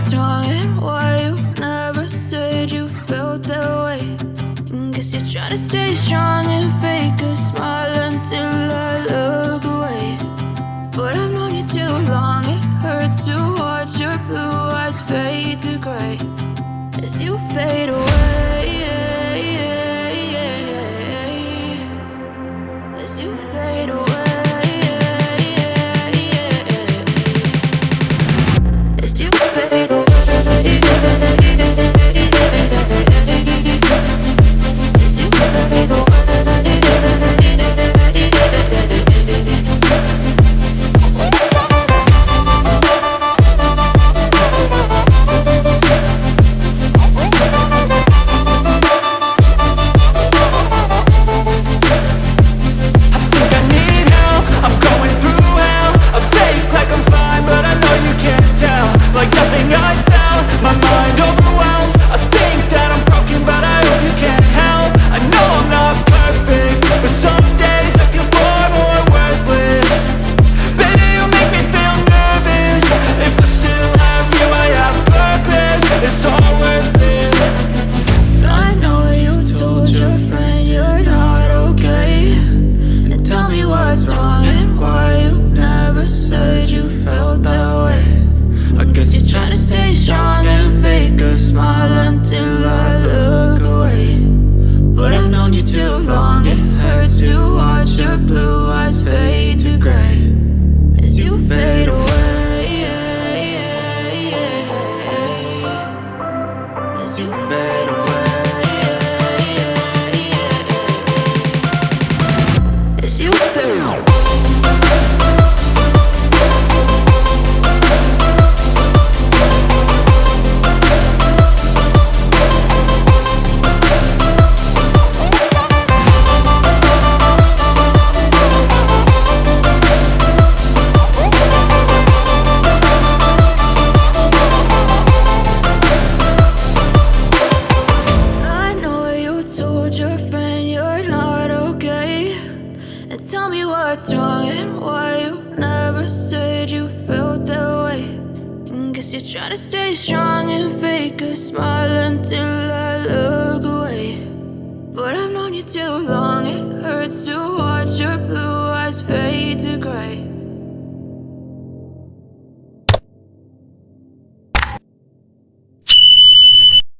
what's wrong and why you never said you felt that way. Guess you're trying to stay strong and fake a smile until I look away. But I've known you too long, it hurts to watch your blue eyes fade to gray as you fade away. As you fade away. As you fade away. Tell me what's wrong and why you never said you felt that way. Guess you're trying to stay strong and fake a smile until I look away.